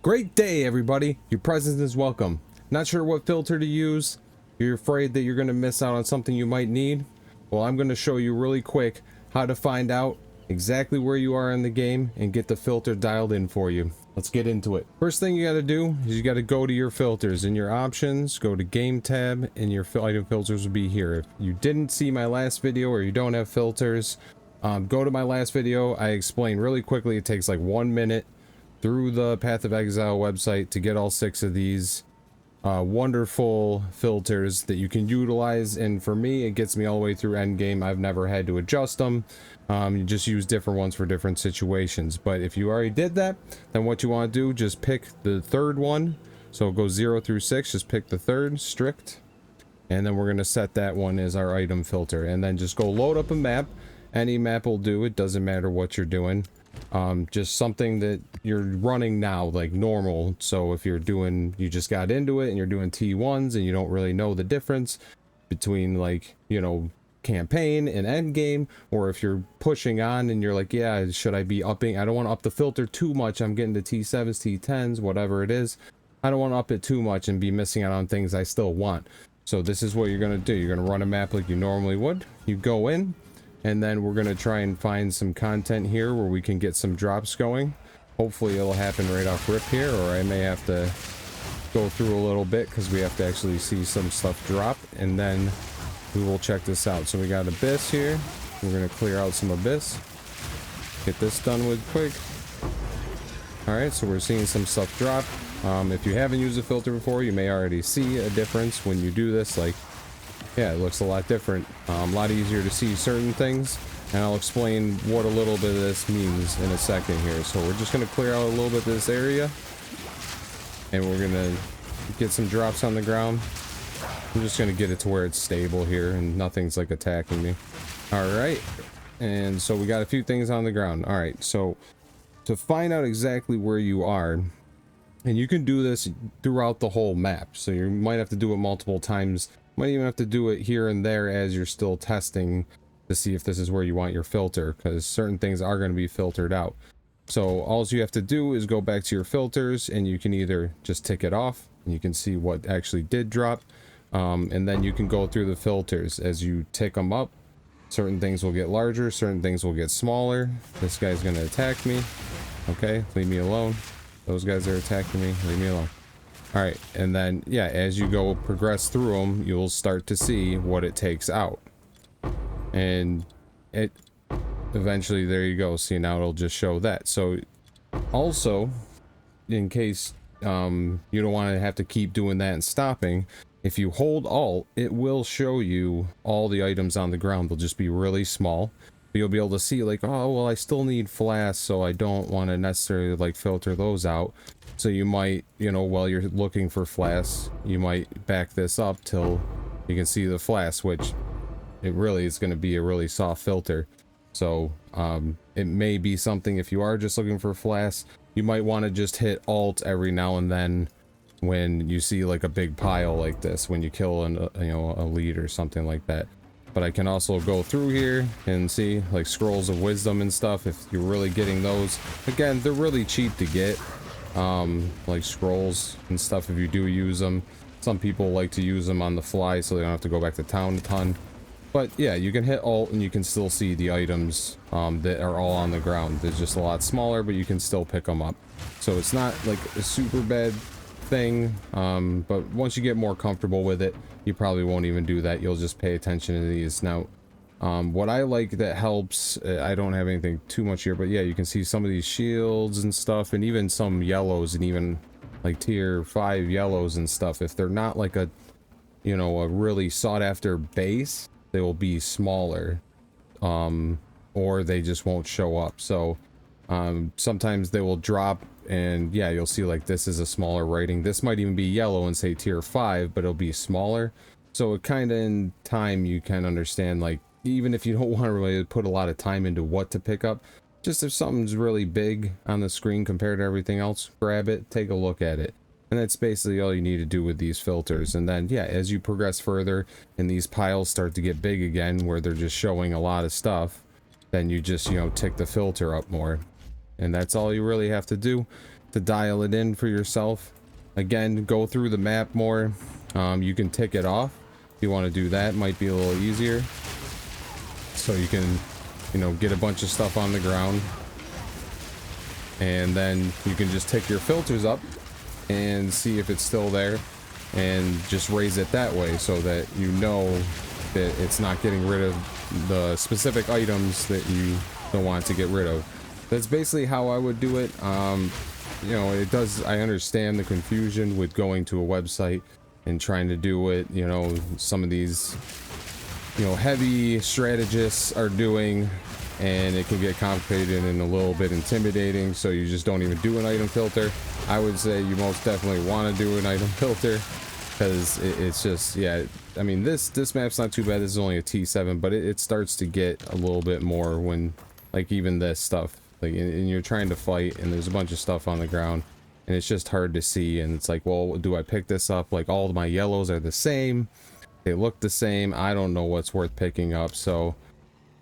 Great day, everybody. Your presence is welcome. Not sure what filter to use? You're afraid that you're going to miss out on something you might need? Well, I'm going to show you really quick how to find out exactly where you are in the game and get the filter dialed in for you. Let's get into it. First thing you got to do is you got to go to your filters. In your options, go to game tab, and your item filters will be here. If you didn't see my last video or you don't have filters, go to my last video. I explained really quickly. It takes like 1 minute through the Path of Exile website to get all 6 of these wonderful filters that you can utilize, and for me it gets me all the way through endgame. I've never had to adjust them. You just use different ones for different situations, but if you already did that, then what you want to do, just pick the third one. So it goes 0 through 6, just pick the third, strict, and then we're going to set that one as our item filter, and then just go load up a map. Any map will do, it doesn't matter what you're doing. Just something that you're running now, like normal. So if you're doing, you just got into it and you're doing T1s and you don't really know the difference between, like, you know, campaign and end game, or if you're pushing on and you're like, yeah, should I be upping? I don't want to up the filter too much. I'm getting to T7s, T10s, whatever it is. I don't want to up it too much and be missing out on things I still want. So this is what you're going to do. You're going to run a map like you normally would. You go in, and then we're going to try and find some content here where we can get some drops going. Hopefully it'll happen right off rip here, or I may have to go through a little bit because we have to actually see some stuff drop, and then we will check this out. So we got Abyss here. We're going to clear out some Abyss. Get this done with quick. Alright, so we're seeing some stuff drop. If you haven't used a filter before, you may already see a difference when you do this. Like, yeah, it looks a lot different, a lot easier to see certain things, and I'll explain what a little bit of this means in a second here. So we're just going to clear out a little bit of this area, and we're going to get some drops on the ground. I'm just going to get it to where it's stable here and nothing's like attacking me. Alright, and so we got a few things on the ground. Alright, so to find out exactly where you are, and you can do this throughout the whole map, so you might have to do it multiple times. Might even have to do it here and there as you're still testing to see if this is where you want your filter, because certain things are going to be filtered out. So all you have to do is go back to your filters, and you can either just tick it off and you can see what actually did drop, and then you can go through the filters as you tick them up. Certain things will get larger, certain things will get smaller. This guy's going to attack me. Okay, leave me alone. Those guys are attacking me, leave me alone. All right, and then, yeah, as you go progress through them, you'll start to see what it takes out. And it eventually, there you go. See, now it'll just show that. So also, in case you don't want to have to keep doing that and stopping, if you hold Alt, it will show you all the items on the ground. They'll just be really small. But you'll be able to see, like, oh, well, I still need flasks, so I don't want to necessarily, like, filter those out. So you might, you know, while you're looking for flasks, you might back this up till you can see the flasks, which it really is going to be a really soft filter. So it may be something, if you are just looking for flasks, you might want to just hit Alt every now and then when you see like a big pile like this, when you kill a lead or something like that. But I can also go through here and see like scrolls of wisdom and stuff if you're really getting those. Again, they're really cheap to get. Like scrolls and stuff if you do use them. Some people like to use them on the fly so they don't have to go back to town a ton. But yeah, you can hit Alt and you can still see the items that are all on the ground. They're just a lot smaller, but you can still pick them up. So it's not like a super bad thing, but once you get more comfortable with it, you probably won't even do that. You'll just pay attention to these. Now, what I like that helps, I don't have anything too much here, but yeah, you can see some of these shields and stuff, and even some yellows, and even like tier 5 yellows and stuff. If they're not like a, you know, a really sought after base, they will be smaller, or they just won't show up. So sometimes they will drop, and yeah, you'll see like this is a smaller rating. This might even be yellow and say tier 5, but it'll be smaller. So it kind of, in time, you can understand, like, even if you don't want to really put a lot of time into what to pick up, just if something's really big on the screen compared to everything else, grab it, take a look at it. And that's basically all you need to do with these filters. And then, yeah, as you progress further and these piles start to get big again, where they're just showing a lot of stuff, then you just, you know, tick the filter up more. And that's all you really have to do. to dial it in for yourself. Again, go through the map more. You can tick it off if you want to do that. Might be a little easier, so you can, you know, get a bunch of stuff on the ground, and then you can just tick your filters up and see if it's still there, and just raise it that way so that you know that it's not getting rid of the specific items that you don't want to get rid of. That's basically how I would do it. You know, it does, I understand the confusion with going to a website and trying to do it, you know, some of these, you know, heavy strategists are doing, and it can get complicated and a little bit intimidating, so you just don't even do an item filter. I would say you most definitely want to do an item filter, because it's just, yeah, I mean, this map's not too bad. This is only a T7, but it starts to get a little bit more when, like, even this stuff, like, and you're trying to fight and there's a bunch of stuff on the ground and it's just hard to see, and it's like, well, do I pick this up? Like, all of my yellows are the same, they look the same, I don't know what's worth picking up. So,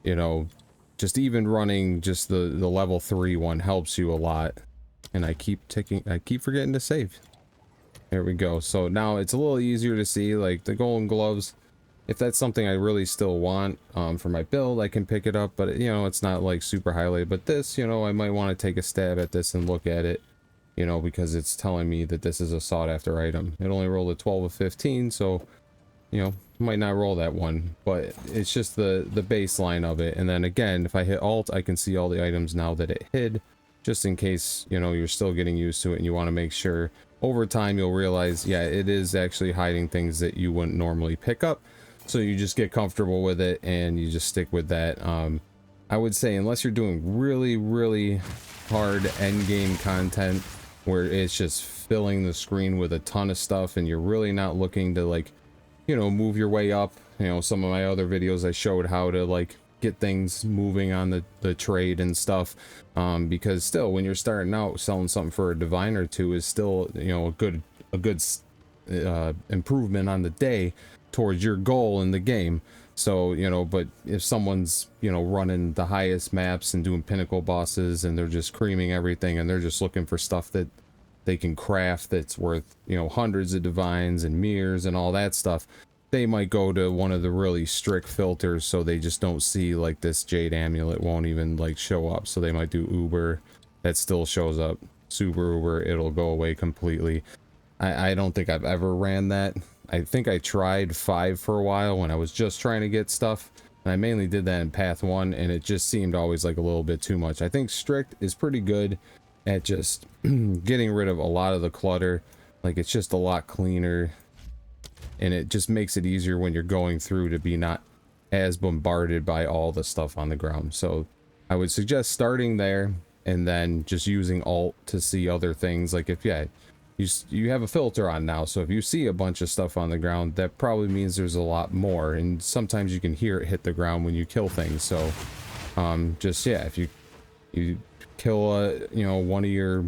you know, just even running just the level 3 one helps you a lot. And I keep forgetting to save. There we go. So now it's a little easier to see, like the golden gloves. If that's something I really still want for my build, I can pick it up, but you know, it's not like super highlighted. But this, you know, I might want to take a stab at this and look at it, you know, because it's telling me that this is a sought after item. It only rolled a 12 of 15, so, you know, might not roll that one, but it's just the baseline of it. And then again, if I hit alt, I can see all the items now that it hid, just in case, you know, you're still getting used to it and you want to make sure. Over time, you'll realize, yeah, it is actually hiding things that you wouldn't normally pick up. So you just get comfortable with it and you just stick with that. I would say, unless you're doing really, really hard end game content where it's just filling the screen with a ton of stuff and you're really not looking to, like, you know, move your way up. You know, some of my other videos I showed how to, like, get things moving on the trade and stuff, because still, when you're starting out, selling something for a divine or two is still, you know, a good improvement on the day towards your goal in the game. So, you know, but if someone's, you know, running the highest maps and doing pinnacle bosses and they're just creaming everything and they're just looking for stuff that they can craft that's worth, you know, hundreds of divines and mirrors and all that stuff, they might go to one of the really strict filters, so they just don't see, like, this jade amulet won't even, like, show up. So they might do uber, that still shows up. Super uber, it'll go away completely. I don't think I've ever ran that. I think I tried 5 for a while when I was just trying to get stuff, and I mainly did that in path 1, and it just seemed always like a little bit too much. I think strict is pretty good at just getting rid of a lot of the clutter. Like, it's just a lot cleaner, and it just makes it easier when you're going through to be not as bombarded by all the stuff on the ground. So I would suggest starting there and then just using alt to see other things. Like, if you have a filter on now, so if you see a bunch of stuff on the ground, that probably means there's a lot more, and sometimes you can hear it hit the ground when you kill things. So just, yeah, if you kill you know, one of your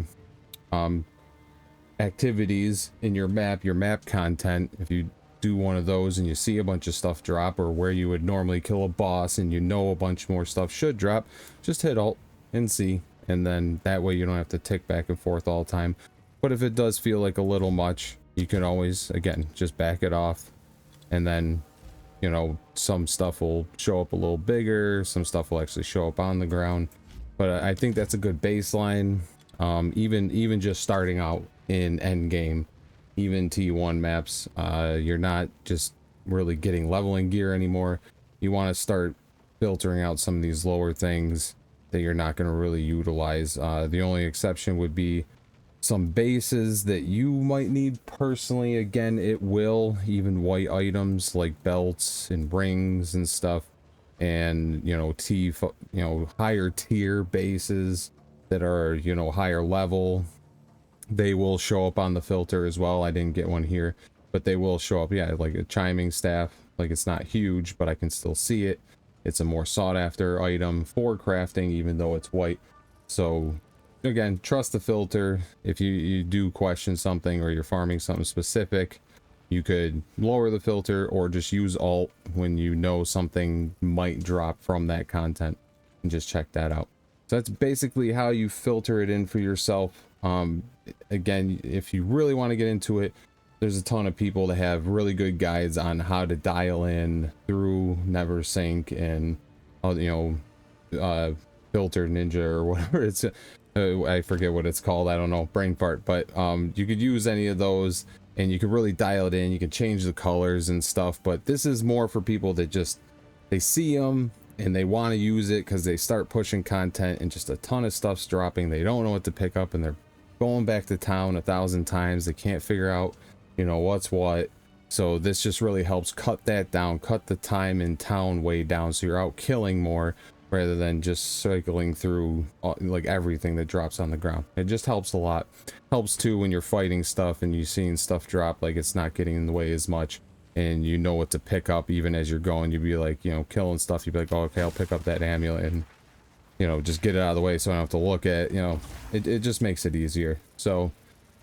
activities in your map content, if you do one of those and you see a bunch of stuff drop, or where you would normally kill a boss and you know a bunch more stuff should drop, just hit alt and see, and then that way you don't have to tick back and forth all the time. But if it does feel like a little much, you can always, again, just back it off, and then, you know, some stuff will show up a little bigger, some stuff will actually show up on the ground. But I think that's a good baseline. Even just starting out in endgame, even T1 maps, you're not just really getting leveling gear anymore. You want to start filtering out some of these lower things that you're not going to really utilize. The only exception would be some bases that you might need personally. Again, it will, even white items like belts and rings and stuff, and, you know, higher tier bases that are, you know, higher level, they will show up on the filter as well. I didn't get one here, but they will show up. Yeah, like a chiming staff, like, it's not huge, but I can still see it. It's a more sought after item for crafting, even though it's white. So again, trust the filter. If you do question something or you're farming something specific, you could lower the filter or just use alt when you know something might drop from that content, and just check that out. So that's basically how you filter it in for yourself. Again, if you really want to get into it, there's a ton of people that have really good guides on how to dial in through NeverSync and Filter Ninja or whatever it's I forget what it's called, I don't know, brain fart, but you could use any of those and you can really dial it in. You can change the colors and stuff, but this is more for people that just, they see them and they want to use it because they start pushing content and just a ton of stuff's dropping. They don't know what to pick up and they're going back to town 1,000 times. They can't figure out, you know, what's what. So this just really helps cut that down, cut the time in town way down, so you're out killing more rather than just cycling through like everything that drops on the ground. It just helps a lot. Helps too when you're fighting stuff and you're seeing stuff drop, like it's not getting in the way as much and you know what to pick up even as you're going. You'd be like, you know, killing stuff, you'd be like, oh, okay, I'll pick up that amulet and, you know, just get it out of the way so I don't have to look at, you know, it just makes it easier. So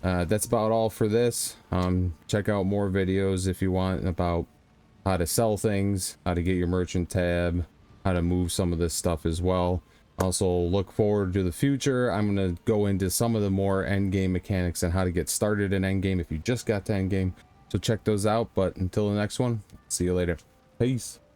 that's about all for this. Check out more videos if you want about how to sell things, how to get your merchant tab, how to move some of this stuff as well. Also look forward to the future. I'm going to go into some of the more end game mechanics and how to get started in end game if you just got to end game. So check those out, but until the next one, see you later. Peace.